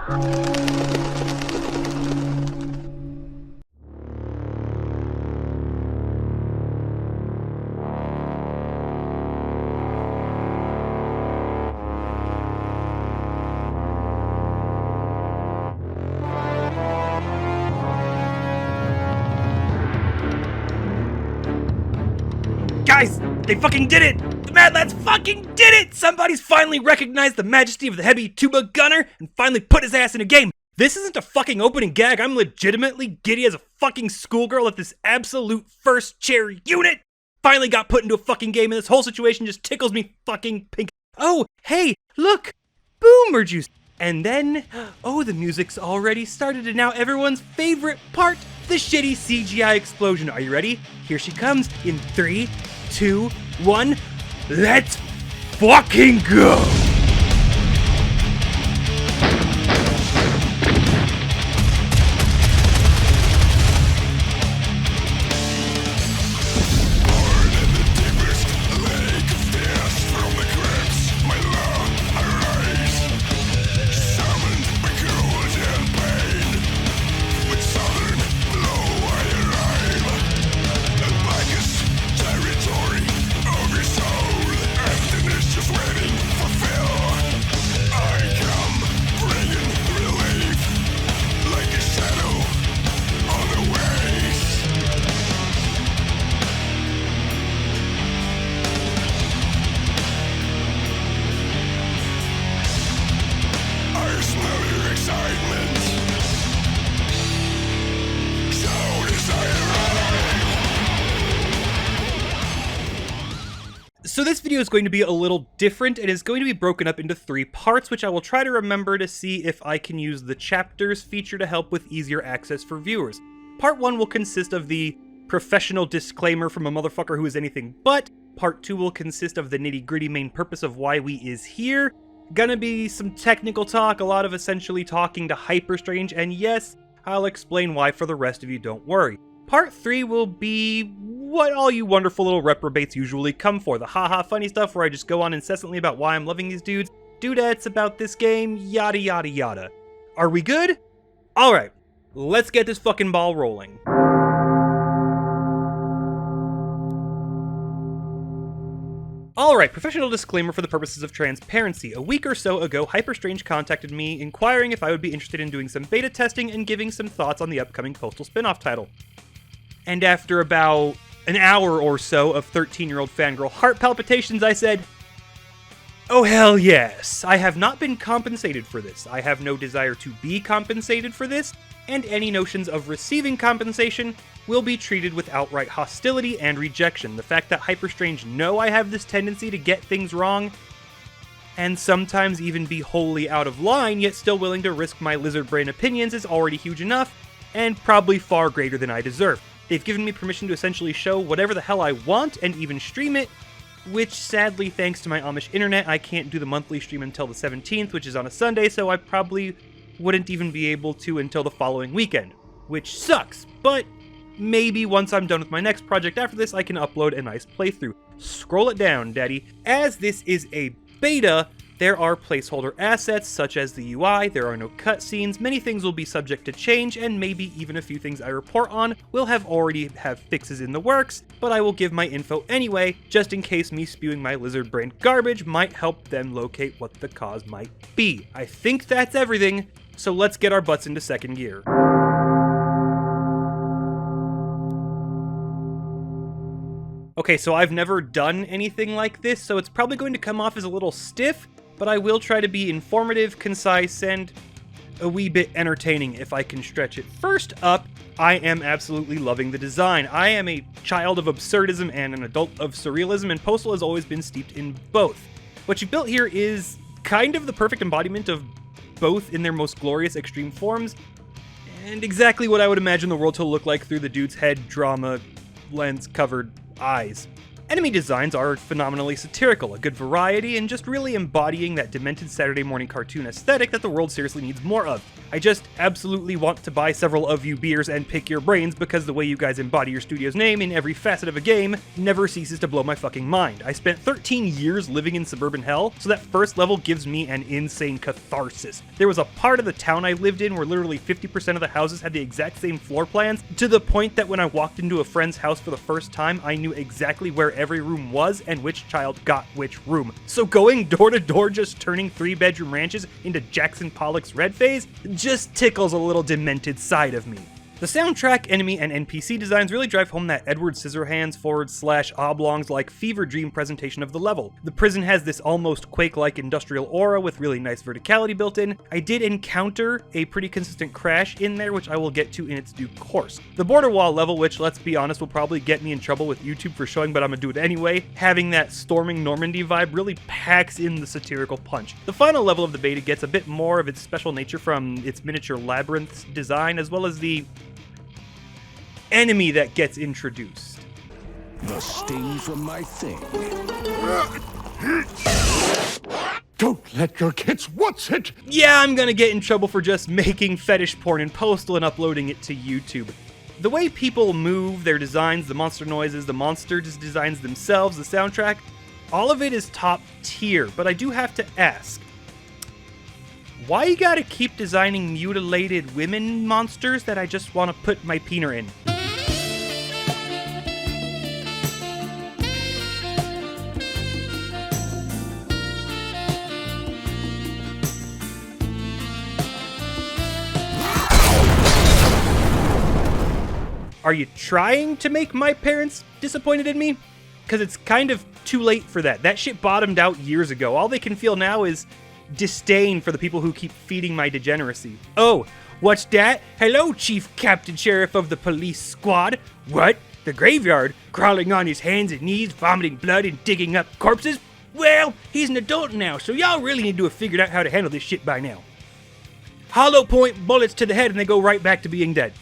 Guys, they fucking did it! The Mad Lads fucking did it! Somebody's finally recognized the majesty of the heavy tuba gunner and finally put his ass in a game. This isn't a fucking opening gag. I'm legitimately giddy as a fucking schoolgirl at this absolute first chair unit. Finally got put into a fucking game and this whole situation just tickles me fucking pink. Oh, hey, look! Boomer juice! And then, oh, the music's already started and now everyone's favorite part, the shitty CGI explosion. Are you ready? Here she comes in 3, 2, 1. Let's fucking go! So this video is going to be a little different and is going to be broken up into 3 parts, which I will try to remember to see if I can use the chapters feature to help with easier access for viewers. Part 1 will consist of the professional disclaimer from a motherfucker who is anything but. Part 2 will consist of the nitty-gritty main purpose of why we is here. Gonna be some technical talk, a lot of essentially talking to Hyperstrange, and yes, I'll explain why for the rest of you, don't worry. Part 3 will be what all you wonderful little reprobates usually come for, the haha funny stuff where I just go on incessantly about why I'm loving these dudes, dudettes about this game, yada yada yada. Are we good? Alright, let's get this fucking ball rolling. Alright, professional disclaimer for the purposes of transparency. A week or so ago, Hyperstrange contacted me inquiring if I would be interested in doing some beta testing and giving some thoughts on the upcoming Postal spinoff title. And after about an hour or so of 13-year-old fangirl heart palpitations, I said, oh hell yes, I have not been compensated for this. I have no desire to be compensated for this, and any notions of receiving compensation will be treated with outright hostility and rejection. The fact that Hyperstrange know I have this tendency to get things wrong, and sometimes even be wholly out of line, yet still willing to risk my lizard brain opinions is already huge enough, and probably far greater than I deserve. They've given me permission to essentially show whatever the hell I want, and even stream it, which sadly, thanks to my Amish internet, I can't do the monthly stream until the 17th, which is on a Sunday, so I probably wouldn't even be able to until the following weekend, which sucks, but maybe once I'm done with my next project after this, I can upload a nice playthrough. Scroll it down, daddy. As this is a beta, there are placeholder assets such as the UI, there are no cutscenes, many things will be subject to change, and maybe even a few things I report on will already have fixes in the works, but I will give my info anyway, just in case me spewing my lizard brain garbage might help them locate what the cause might be. I think that's everything, so let's get our butts into second gear. Okay, so I've never done anything like this, so it's probably going to come off as a little stiff, but I will try to be informative, concise, and a wee bit entertaining if I can stretch it. First up, I am absolutely loving the design. I am a child of absurdism and an adult of surrealism, and Postal has always been steeped in both. What you built here is kind of the perfect embodiment of both in their most glorious extreme forms, and exactly what I would imagine the world to look like through the dude's head drama lens-covered eyes. Enemy designs are phenomenally satirical, a good variety, and just really embodying that demented Saturday morning cartoon aesthetic that the world seriously needs more of. I just absolutely want to buy several of you beers and pick your brains because the way you guys embody your studio's name in every facet of a game never ceases to blow my fucking mind. I spent 13 years living in suburban hell, so that first level gives me an insane catharsis. There was a part of the town I lived in where literally 50% of the houses had the exact same floor plans, to the point that when I walked into a friend's house for the first time, I knew exactly where every room was and which child got which room. So going door to door just turning 3-bedroom ranches into Jackson Pollock's Red Phase just tickles a little demented side of me. The soundtrack, enemy, and NPC designs really drive home that Edward Scissorhands /oblongs-like fever dream presentation of the level. The prison has this almost Quake-like industrial aura with really nice verticality built in. I did encounter a pretty consistent crash in there, which I will get to in its due course. The border wall level, which, let's be honest, will probably get me in trouble with YouTube for showing, but I'm gonna do it anyway, having that storming Normandy vibe really packs in the satirical punch. The final level of the beta gets a bit more of its special nature from its miniature labyrinth design, as well as the enemy that gets introduced. The sting from my thing. Don't let your kids watch it! Yeah, I'm gonna get in trouble for just making fetish porn in Postal and uploading it to YouTube. The way people move, their designs, the monster noises, the monster designs themselves, the soundtrack, all of it is top tier, but I do have to ask, why you gotta keep designing mutilated women monsters that I just wanna put my peener in? Are you trying to make my parents disappointed in me? Because it's kind of too late for that. That shit bottomed out years ago. All they can feel now is disdain for the people who keep feeding my degeneracy. Oh, what's that? Hello, Chief Captain Sheriff of the Police Squad. What? The graveyard? Crawling on his hands and knees, vomiting blood and digging up corpses? Well, he's an adult now, so y'all really need to have figured out how to handle this shit by now. Hollow point bullets to the head and they go right back to being dead.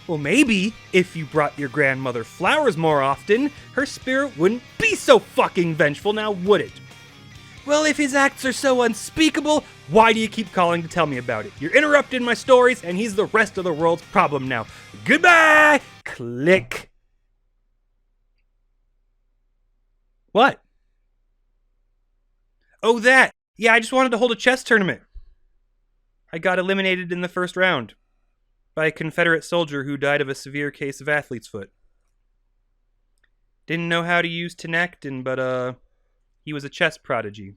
Well, maybe if you brought your grandmother flowers more often, her spirit wouldn't be so fucking vengeful now, would it? Well, if his acts are so unspeakable, why do you keep calling to tell me about it? You're interrupting my stories, and he's the rest of the world's problem now. Goodbye! Click. What? Oh, that. Yeah, I just wanted to hold a chess tournament. I got eliminated in the first round by a Confederate soldier who died of a severe case of athlete's foot. Didn't know how to use Tenactin, but he was a chess prodigy.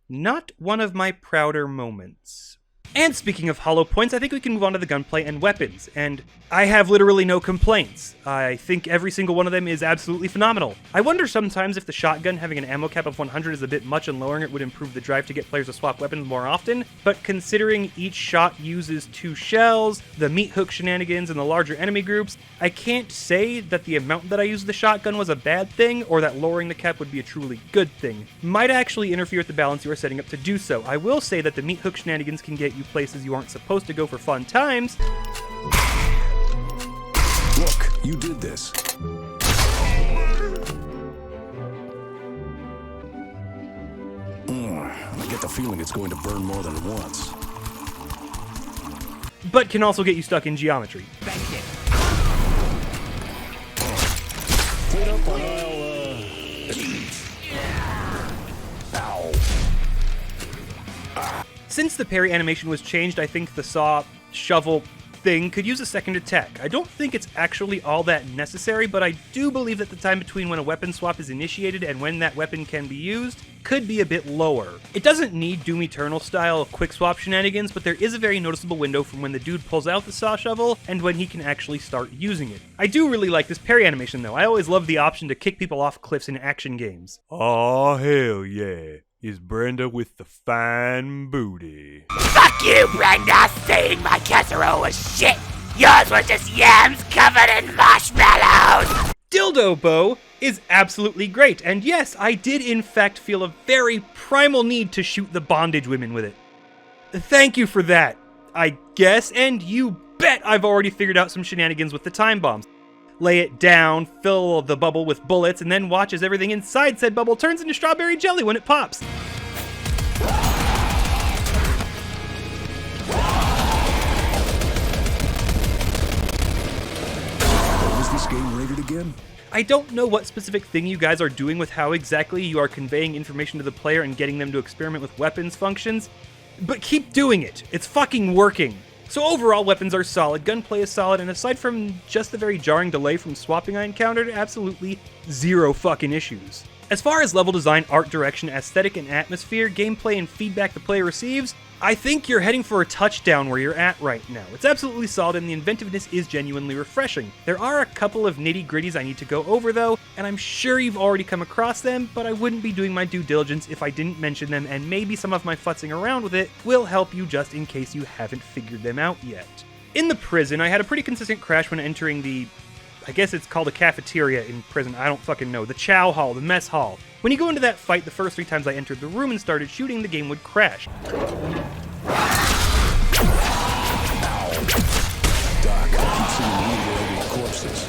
Not one of my prouder moments. And speaking of hollow points, I think we can move on to the gunplay and weapons, and I have literally no complaints. I think every single one of them is absolutely phenomenal. I wonder sometimes if the shotgun having an ammo cap of 100 is a bit much and lowering it would improve the drive to get players to swap weapons more often, but considering each shot uses 2 shells, the meat hook shenanigans, and the larger enemy groups, I can't say that the amount that I used the shotgun was a bad thing, or that lowering the cap would be a truly good thing. Might actually interfere with the balance you are setting up to do so. I will say that the meat hook shenanigans can get you places you aren't supposed to go for fun times. Look, you did this. I get the feeling it's going to burn more than once. But can also get you stuck in geometry. Wait up or Ow. Since the parry animation was changed, I think the saw, shovel thing could use a second attack. I don't think it's actually all that necessary, but I do believe that the time between when a weapon swap is initiated and when that weapon can be used could be a bit lower. It doesn't need Doom Eternal style quick swap shenanigans, but there is a very noticeable window from when the dude pulls out the saw shovel and when he can actually start using it. I do really like this parry animation though. I always love the option to kick people off cliffs in action games. Aw, hell yeah. Is Brenda with the fine booty. Fuck you, Brenda, saying my casserole was shit. Yours was just yams covered in marshmallows. Dildo Bow is absolutely great, and yes, I did in fact feel a very primal need to shoot the bondage women with it. Thank you for that, I guess, and you bet I've already figured out some shenanigans with the time bombs. lay it down, fill the bubble with bullets, and then watch as everything inside said bubble turns into strawberry jelly when it pops. Is this game rated again? I don't know what specific thing you guys are doing with how exactly you are conveying information to the player and getting them to experiment with weapons functions, but keep doing it. It's fucking working. So overall, weapons are solid, gunplay is solid, and aside from just the very jarring delay from swapping I encountered, absolutely zero fucking issues. As far as level design, art direction, aesthetic, and atmosphere, gameplay, and feedback the player receives, I think you're heading for a touchdown where you're at right now. It's absolutely solid, and the inventiveness is genuinely refreshing. There are a couple of nitty-gritties I need to go over though, and I'm sure you've already come across them, but I wouldn't be doing my due diligence if I didn't mention them, and maybe some of my futzing around with it will help you just in case you haven't figured them out yet. In the prison, I had a pretty consistent crash when entering I guess it's called a cafeteria in prison, I don't fucking know, the chow hall, the mess hall. When you go into that fight, the first 3 times I entered the room and started shooting, the game would crash. Doc, I keep seeing mutilated corpses.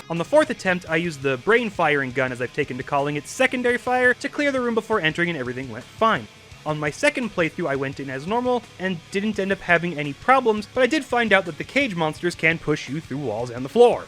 On the 4th attempt, I used the brain firing gun, as I've taken to calling it, secondary fire, to clear the room before entering, and everything went fine. On my second playthrough, I went in as normal, and didn't end up having any problems, but I did find out that the cage monsters can push you through walls and the floor.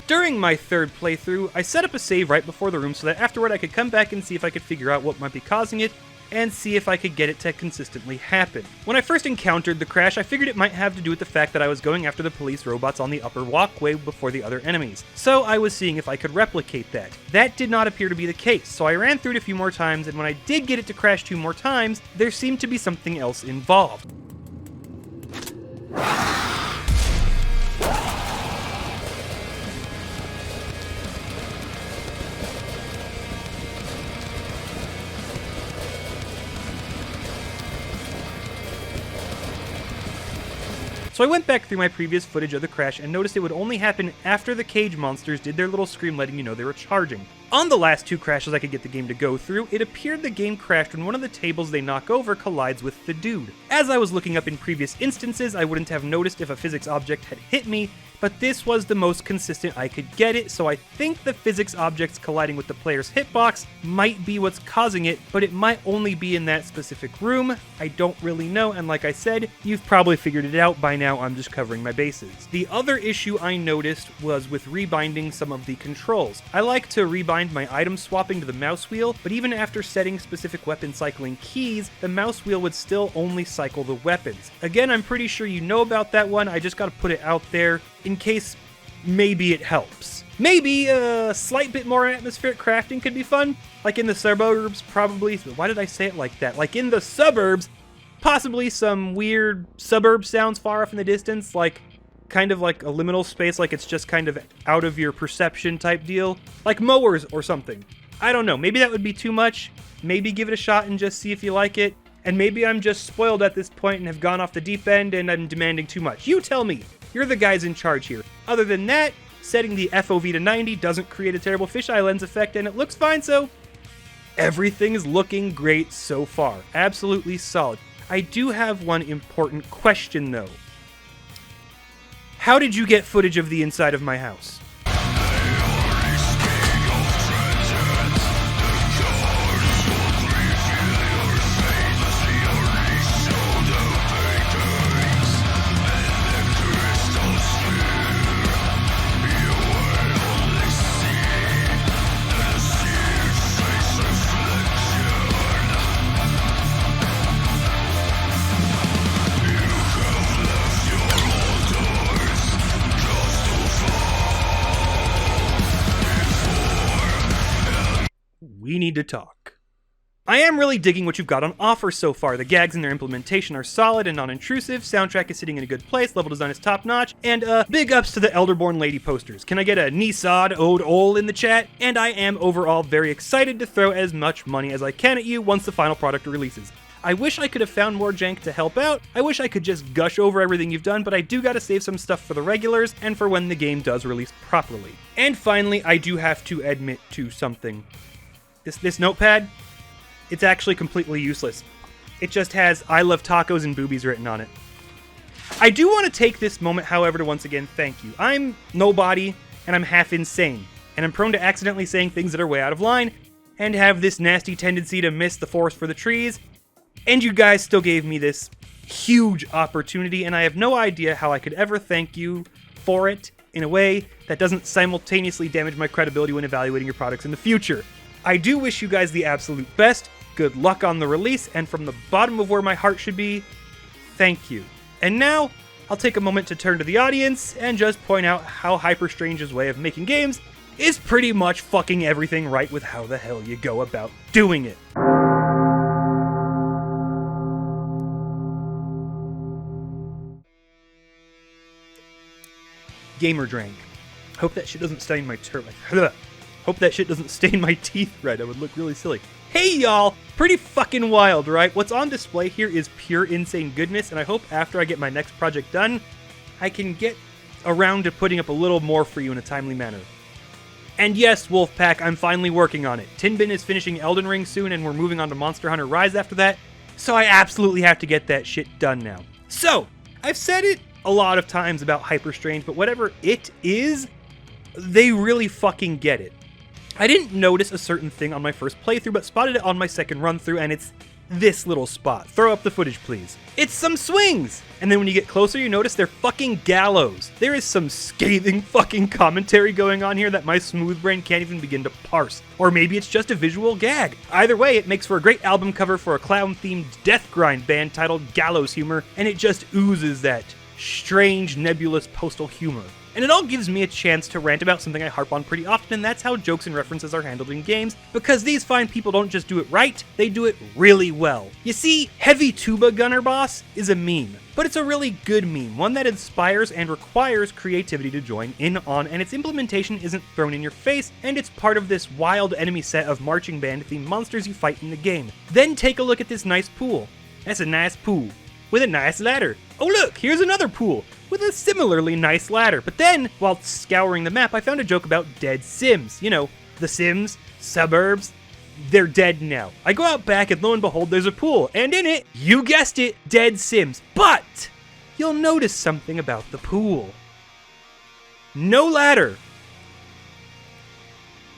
During my 3rd playthrough, I set up a save right before the room so that afterward I could come back and see if I could figure out what might be causing it, and see if I could get it to consistently happen. When I first encountered the crash, I figured it might have to do with the fact that I was going after the police robots on the upper walkway before the other enemies, so I was seeing if I could replicate that. That did not appear to be the case, so I ran through it a few more times, and when I did get it to crash 2 more times, there seemed to be something else involved. So I went back through my previous footage of the crash and noticed it would only happen after the cage monsters did their little scream letting you know they were charging. On the last 2 crashes I could get the game to go through, it appeared the game crashed when one of the tables they knock over collides with the dude. As I was looking up in previous instances, I wouldn't have noticed if a physics object had hit me, but this was the most consistent I could get it, so I think the physics objects colliding with the player's hitbox might be what's causing it, but it might only be in that specific room. I don't really know, and like I said, you've probably figured it out by now. I'm just covering my bases. The other issue I noticed was with rebinding some of the controls. I like to rebind my item swapping to the mouse wheel, but even after setting specific weapon cycling keys, the mouse wheel would still only cycle the weapons. Again, I'm pretty sure you know about that one, I just gotta put it out there in case maybe it helps. Maybe a slight bit more atmospheric crafting could be fun, like in the suburbs probably. Why did I say it like that? Like in the suburbs, possibly some weird suburb sounds far off in the distance, like kind of like a liminal space, like it's just kind of out of your perception type deal, like mowers or something. I don't know, maybe that would be too much. Maybe give it a shot and just see if you like it. And maybe I'm just spoiled at this point and have gone off the deep end and I'm demanding too much. You tell me. You're the guys in charge here. Other than that, setting the FOV to 90 doesn't create a terrible fisheye lens effect and it looks fine, so everything is looking great so far. Absolutely solid. I do have one important question though. How did you get footage of the inside of my house? We need to talk. I am really digging what you've got on offer so far. The gags and their implementation are solid and non-intrusive, soundtrack is sitting in a good place, level design is top-notch, and big ups to the Elderborn lady posters. Can I get a Nisad Ode Ol in the chat? And I am overall very excited to throw as much money as I can at you once the final product releases. I wish I could have found more jank to help out. I wish I could just gush over everything you've done, but I do gotta save some stuff for the regulars and for when the game does release properly. And finally, I do have to admit to something. This notepad, it's actually completely useless. It just has "I love tacos and boobies" written on it. I do want to take this moment, however, to once again thank you. I'm nobody, and I'm half insane, and I'm prone to accidentally saying things that are way out of line, and have this nasty tendency to miss the forest for the trees, and you guys still gave me this huge opportunity, and I have no idea how I could ever thank you for it in a way that doesn't simultaneously damage my credibility when evaluating your products in the future. I do wish you guys the absolute best, good luck on the release, and from the bottom of where my heart should be, thank you. And now, I'll take a moment to turn to the audience and just point out how Hyperstrange's way of making games is pretty much fucking everything right with how the hell you go about doing it. Gamer drank. Hope that shit doesn't stain my Hope that shit doesn't stain my teeth red. That would look really silly. Hey y'all! Pretty fucking wild, right? What's on display here is pure insane goodness, and I hope after I get my next project done, I can get around to putting up a little more for you in a timely manner. And yes, Wolfpack, I'm finally working on it. Tinbin is finishing Elden Ring soon, and we're moving on to Monster Hunter Rise after that, so I absolutely have to get that shit done now. So, I've said it a lot of times about Hyperstrange, but whatever it is, they really fucking get it. I didn't notice a certain thing on my first playthrough, but spotted it on my second run through, and it's this little spot. Throw up the footage, please. It's some swings! And then when you get closer, you notice they're fucking gallows. There is some scathing fucking commentary going on here that my smooth brain can't even begin to parse. Or maybe it's just a visual gag. Either way, it makes for a great album cover for a clown-themed death grind band titled Gallows Humor, and it just oozes that strange, nebulous Postal humor. And it all gives me a chance to rant about something I harp on pretty often, and that's how jokes and references are handled in games, because these fine people don't just do it right, they do it really well. You see, Heavy Tuba Gunner Boss is a meme, but it's a really good meme, one that inspires and requires creativity to join in on, and its implementation isn't thrown in your face, and it's part of this wild enemy set of marching band-themed monsters you fight in the game. Then take a look at this nice pool. That's a nice pool, with a nice ladder. Oh look, here's another pool, with a similarly nice ladder. But then, while scouring the map, I found a joke about dead Sims. You know, the Sims, suburbs, they're dead now. I go out back and lo and behold, there's a pool, and in it, you guessed it, dead Sims. But, you'll notice something about the pool. No ladder.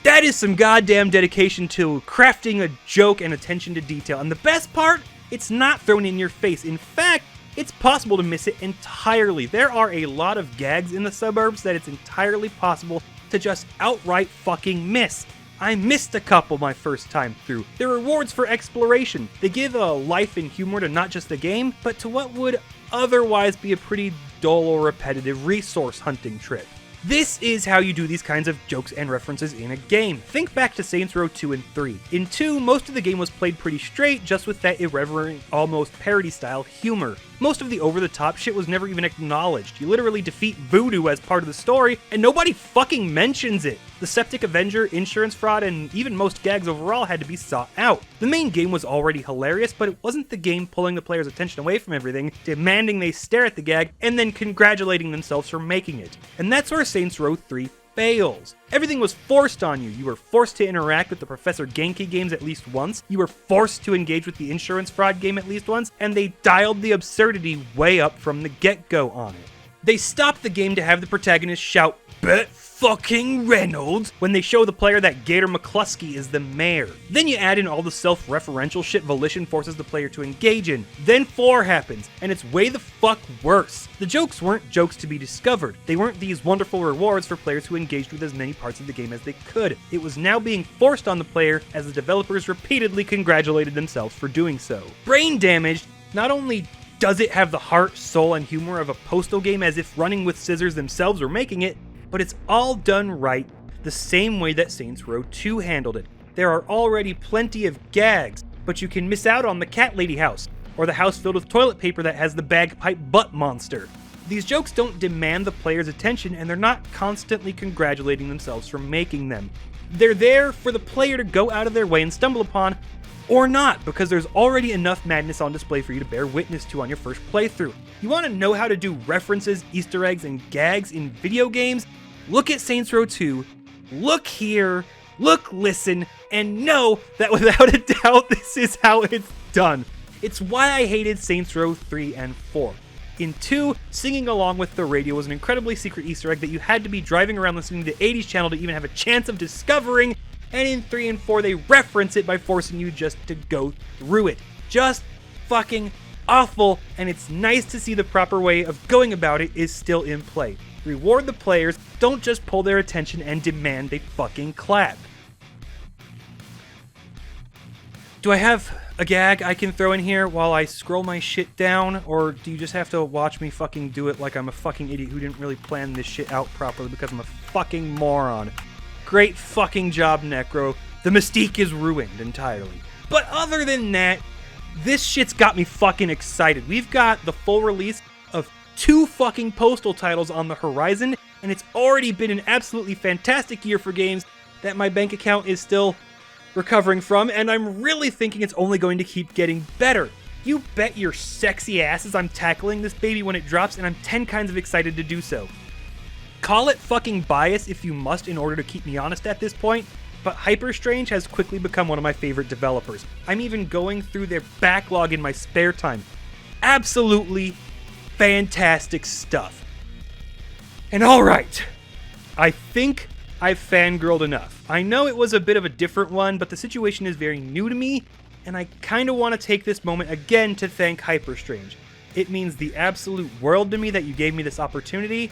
That is some goddamn dedication to crafting a joke and attention to detail. And the best part, it's not thrown in your face. In fact, it's possible to miss it entirely. There are a lot of gags in the suburbs that it's entirely possible to just outright fucking miss. I missed a couple my first time through. They're rewards for exploration. They give a life and humor to not just the game, but to what would otherwise be a pretty dull or repetitive resource hunting trip. This is how you do these kinds of jokes and references in a game. Think back to Saints Row 2 and 3. In 2, most of the game was played pretty straight, just with that irreverent, almost parody-style humor. Most of the over-the-top shit was never even acknowledged. You literally defeat Voodoo as part of the story, and nobody fucking mentions it. The Septic Avenger, insurance fraud, and even most gags overall had to be sought out. The main game was already hilarious, but it wasn't the game pulling the player's attention away from everything, demanding they stare at the gag, and then congratulating themselves for making it. And that's where Saints Row 3 fails. Everything was forced on you. You were forced to interact with the Professor Genki games at least once, you were forced to engage with the insurance fraud game at least once, and they dialed the absurdity way up from the get-go on it. They stopped the game to have the protagonist shout, "Bet fucking Reynolds," when they show the player that Gator McCluskey is the mayor. Then you add in all the self-referential shit Volition forces the player to engage in. Then 4 happens, and it's way the fuck worse. The jokes weren't jokes to be discovered. They weren't these wonderful rewards for players who engaged with as many parts of the game as they could. It was now being forced on the player as the developers repeatedly congratulated themselves for doing so. Brain Damaged not only does it have the heart, soul, and humor of a Postal game as if Running with Scissors themselves were making it, but it's all done right, the same way that Saints Row 2 handled it. There are already plenty of gags, but you can miss out on the cat lady house, or the house filled with toilet paper that has the bagpipe butt monster. These jokes don't demand the player's attention, and they're not constantly congratulating themselves for making them. They're there for the player to go out of their way and stumble upon, Or not, because there's already enough madness on display for you to bear witness to on your first playthrough. You want to know how to do references, Easter eggs, and gags in video games? Look at Saints Row 2, look here, look, listen, and know that without a doubt, this is how it's done. It's why I hated Saints Row 3 and 4. In 2, singing along with the radio was an incredibly secret Easter egg that you had to be driving around listening to the 80s channel to even have a chance of discovering, and in 3 and 4 they reference it by forcing you just to go through it. Just fucking awful, and it's nice to see the proper way of going about it is still in play. Reward the players, don't just pull their attention and demand they fucking clap. Do I have a gag I can throw in here while I scroll my shit down, or do you just have to watch me fucking do it like I'm a fucking idiot who didn't really plan this shit out properly because I'm a fucking moron? Great fucking job, Necro. The mystique is ruined entirely. But other than that, this shit's got me fucking excited. We've got the full release of 2 fucking Postal titles on the horizon, and it's already been an absolutely fantastic year for games that my bank account is still recovering from, and I'm really thinking it's only going to keep getting better. You bet your sexy asses I'm tackling this baby when it drops, and I'm 10 kinds of excited to do so. Call it fucking bias if you must in order to keep me honest at this point, but Hyperstrange has quickly become one of my favorite developers. I'm even going through their backlog in my spare time. Absolutely fantastic stuff. And alright, I think I've fangirled enough. I know it was a bit of a different one, but the situation is very new to me, and I kinda want to take this moment again to thank Hyperstrange. It means the absolute world to me that you gave me this opportunity,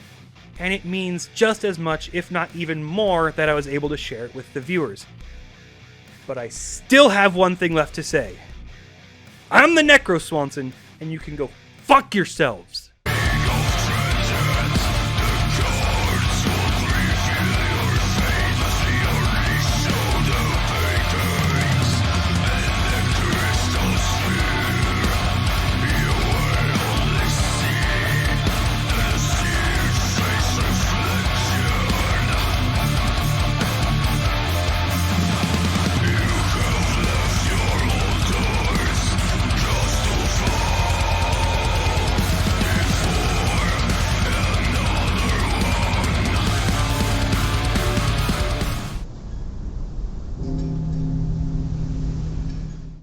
and it means just as much, if not even more, that I was able to share it with the viewers. But I still have one thing left to say. I'm the TheNecroswanson, and you can go fuck yourselves.